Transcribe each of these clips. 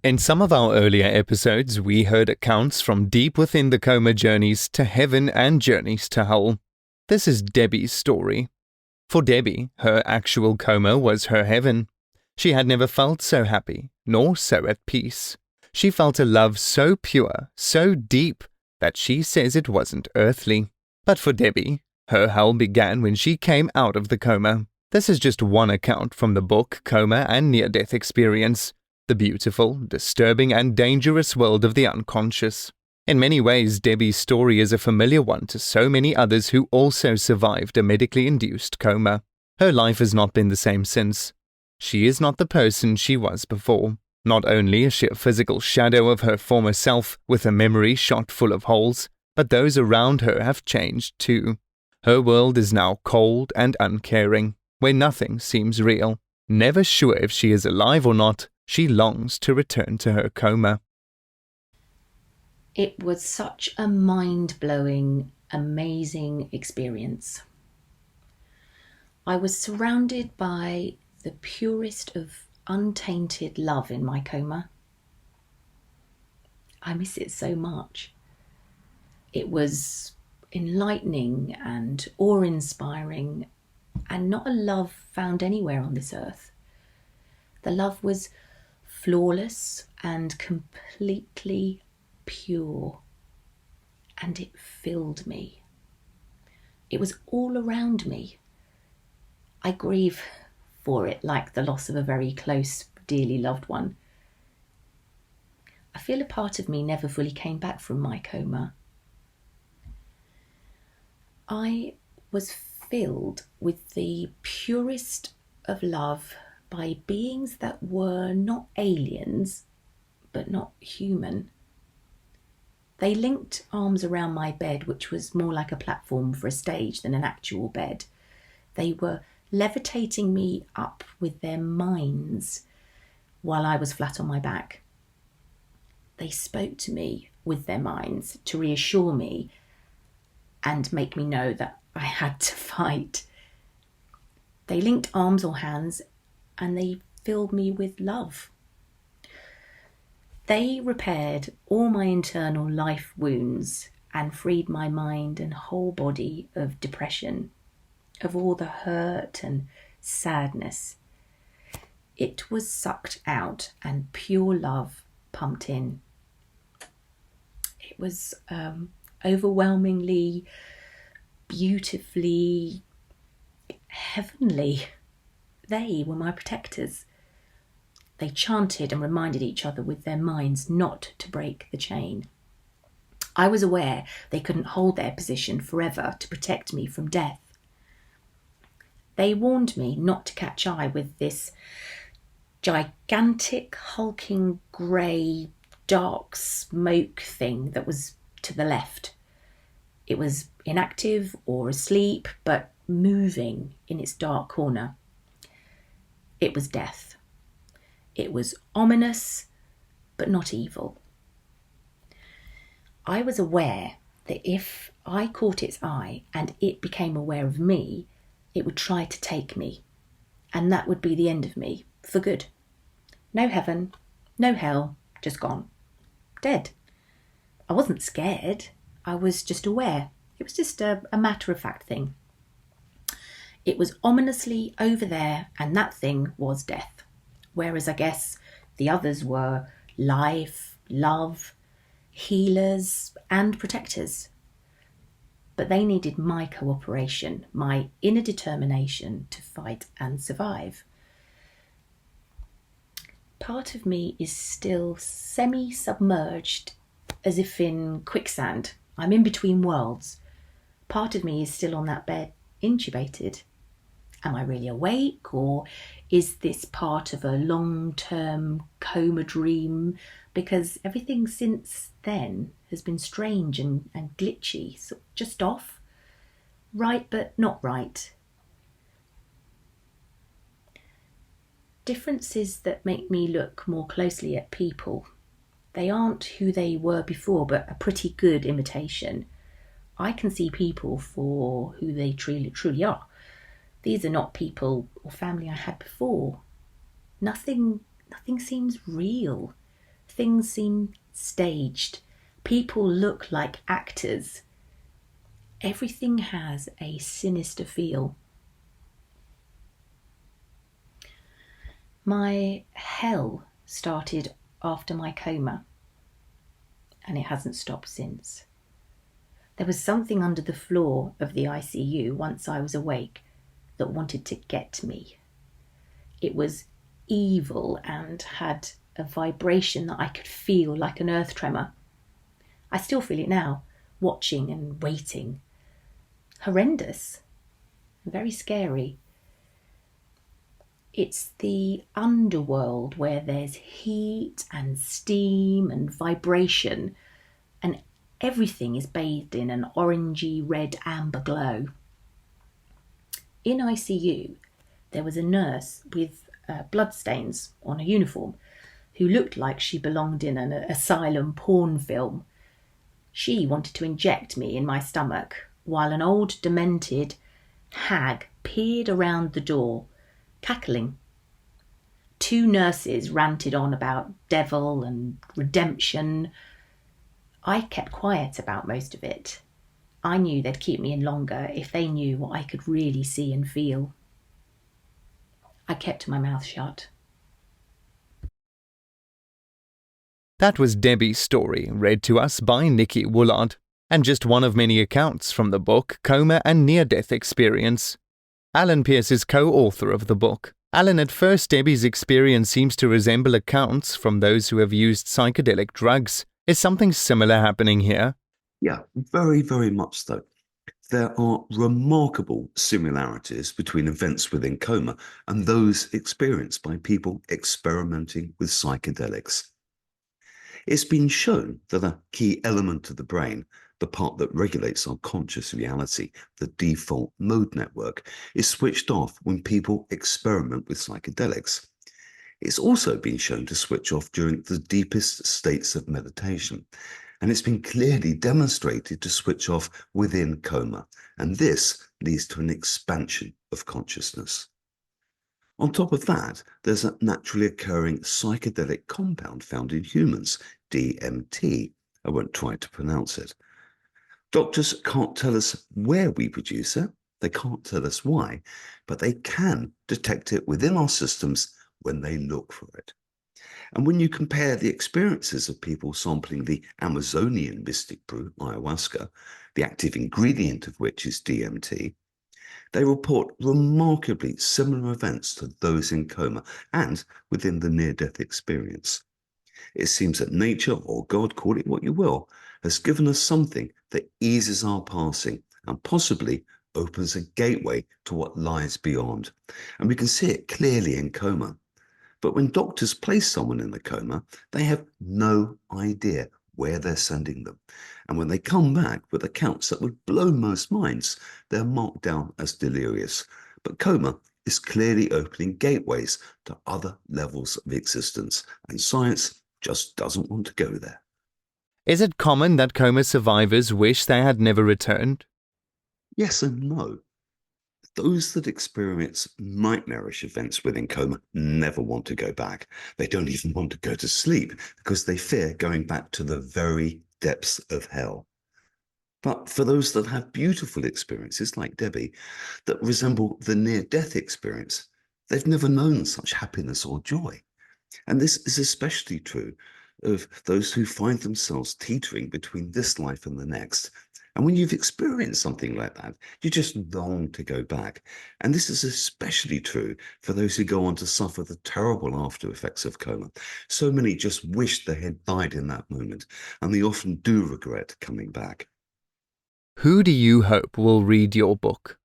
In some of our earlier episodes, we heard accounts from deep within the coma journeys to heaven and journeys to hell. This is Debbie's story. For Debbie, her actual coma was her heaven. She had never felt so happy, nor so at peace. She felt a love so pure, so deep, that she says it wasn't earthly. But for Debbie, her hell began when she came out of the coma. This is just one account from the book Coma and Near-Death Experience, the beautiful, disturbing and dangerous world of the unconscious. In many ways, Debbie's story is a familiar one to so many others who also survived a medically induced coma. Her life has not been the same since. She is not the person she was before. Not only is she a physical shadow of her former self with a memory shot full of holes, but those around her have changed too. Her world is now cold and uncaring, where nothing seems real. Never sure if she is alive or not, she longs to return to her coma. It was such a mind-blowing, amazing experience. I was surrounded by the purest of untainted love in my coma. I miss it so much. It was enlightening and awe-inspiring, and not a love found anywhere on this earth. The love was flawless and completely pure, and it filled me. It was all around me. I grieve for it like the loss of a very close, dearly loved one. I feel a part of me never fully came back from my coma. I was filled with the purest of love by beings that were not aliens, but not human. They linked arms around my bed, which was more like a platform for a stage than an actual bed. They were levitating me up with their minds while I was flat on my back. They spoke to me with their minds to reassure me and make me know that I had to fight. They linked arms or hands and they filled me with love. They repaired all my internal life wounds and freed my mind and whole body of depression, of all the hurt and sadness. It was sucked out and pure love pumped in. It was overwhelmingly, beautifully heavenly. They were my protectors. They chanted and reminded each other with their minds not to break the chain. I was aware they couldn't hold their position forever to protect me from death. They warned me not to catch eye with this gigantic, hulking, grey, dark smoke thing that was to the left. It was inactive or asleep, but moving in its dark corner. It was death. It was ominous, but not evil. I was aware that if I caught its eye and it became aware of me, it would try to take me, and that would be the end of me, for good. No heaven, no hell, just gone. Dead. I wasn't scared, I was just aware. It was just a matter-of-fact thing. It was ominously over there, and that thing was death. Whereas I guess the others were life, love, healers and protectors. But they needed my cooperation, my inner determination to fight and survive. Part of me is still semi-submerged, as if in quicksand. I'm in between worlds. Part of me is still on that bed, intubated. Am I really awake, or is this part of a long-term coma dream? Because everything since then has been strange and glitchy, so just off. Right, but not right. Differences that make me look more closely at people. They aren't who they were before, but a pretty good imitation. I can see people for who they truly are. These are not people or family I had before. Nothing seems real. Things seem staged. People look like actors. Everything has a sinister feel. My hell started after my coma, and it hasn't stopped since. There was something under the floor of the ICU once I was awake that wanted to get me. It was evil and had a vibration that I could feel like an earth tremor. I still feel it now, watching and waiting. Horrendous, very scary. It's the underworld where there's heat and steam and vibration, and everything is bathed in an orangey red amber glow. In ICU, there was a nurse with bloodstains on her uniform who looked like she belonged in an asylum porn film. She wanted to inject me in my stomach while an old demented hag peered around the door, cackling. 2 nurses ranted on about devil and redemption. I kept quiet about most of it. I knew they'd keep me in longer if they knew what I could really see and feel. I kept my mouth shut. That was Debbie's story, read to us by Nikki Woolard, and just one of many accounts from the book Coma and Near-Death Experience. Alan Pierce is co-author of the book. Alan, at first Debbie's experience seems to resemble accounts from those who have used psychedelic drugs. Is something similar happening here? Yeah, very, very much so. There are remarkable similarities between events within coma and those experienced by people experimenting with psychedelics. It's been shown that a key element of the brain, the part that regulates our conscious reality, the default mode network, is switched off when people experiment with psychedelics. It's also been shown to switch off during the deepest states of meditation, and it's been clearly demonstrated to switch off within coma, and this leads to an expansion of consciousness. On top of that, there's a naturally occurring psychedelic compound found in humans, DMT. I won't try to pronounce it. Doctors can't tell us where we produce it, they can't tell us why, but they can detect it within our systems when they look for it. And when you compare the experiences of people sampling the Amazonian mystic brew, ayahuasca, the active ingredient of which is DMT, they report remarkably similar events to those in coma and within the near-death experience. It seems that nature, or God, call it what you will, has given us something that eases our passing and possibly opens a gateway to what lies beyond. And we can see it clearly in coma. But when doctors place someone in a coma, they have no idea where they're sending them. And when they come back with accounts that would blow most minds, they're marked down as delirious. But coma is clearly opening gateways to other levels of existence, and science just doesn't want to go there. Is it common that coma survivors wish they had never returned? Yes and no. Those that experience nightmarish events within coma never want to go back. They don't even want to go to sleep because they fear going back to the very depths of hell. But for those that have beautiful experiences like Debbie that resemble the near-death experience, they've never known such happiness or joy. And this is especially true of those who find themselves teetering between this life and the next. And when you've experienced something like that, you just long to go back. And this is especially true for those who go on to suffer the terrible after effects of coma. So many just wish they had died in that moment, and they often do regret coming back. Who do you hope will read your book?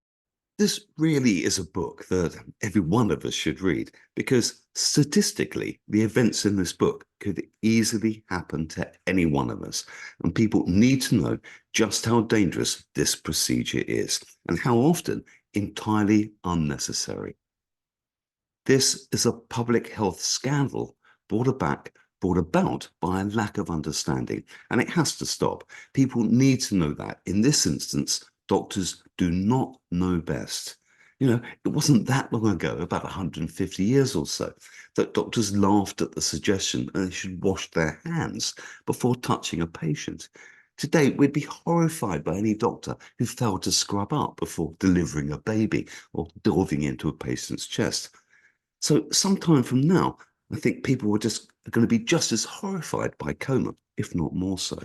This really is a book that every one of us should read because statistically, the events in this book could easily happen to any one of us. And people need to know just how dangerous this procedure is and how often entirely unnecessary. This is a public health scandal brought about by a lack of understanding, and it has to stop. People need to know that in this instance, doctors do not know best. It wasn't that long ago, about 150 years or so, that doctors laughed at the suggestion that they should wash their hands before touching a patient. Today, we'd be horrified by any doctor who failed to scrub up before delivering a baby or delving into a patient's chest. So, sometime from now, I think people are going to be just as horrified by Coma, if not more so.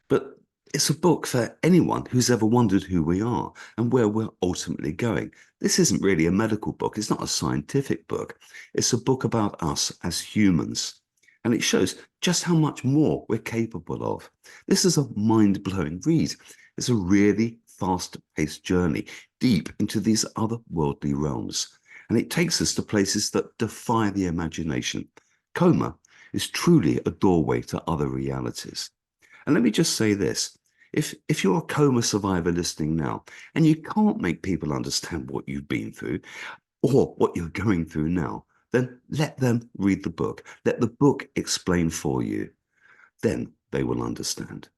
But it's a book for anyone who's ever wondered who we are and where we're ultimately going. This isn't really a medical book. It's not a scientific book. It's a book about us as humans. And it shows just how much more we're capable of. This is a mind-blowing read. It's a really fast-paced journey deep into these otherworldly realms. And it takes us to places that defy the imagination. Coma is truly a doorway to other realities. And let me just say this. If you're a coma survivor listening now and you can't make people understand what you've been through or what you're going through now, then let them read the book. Let the book explain for you. Then they will understand.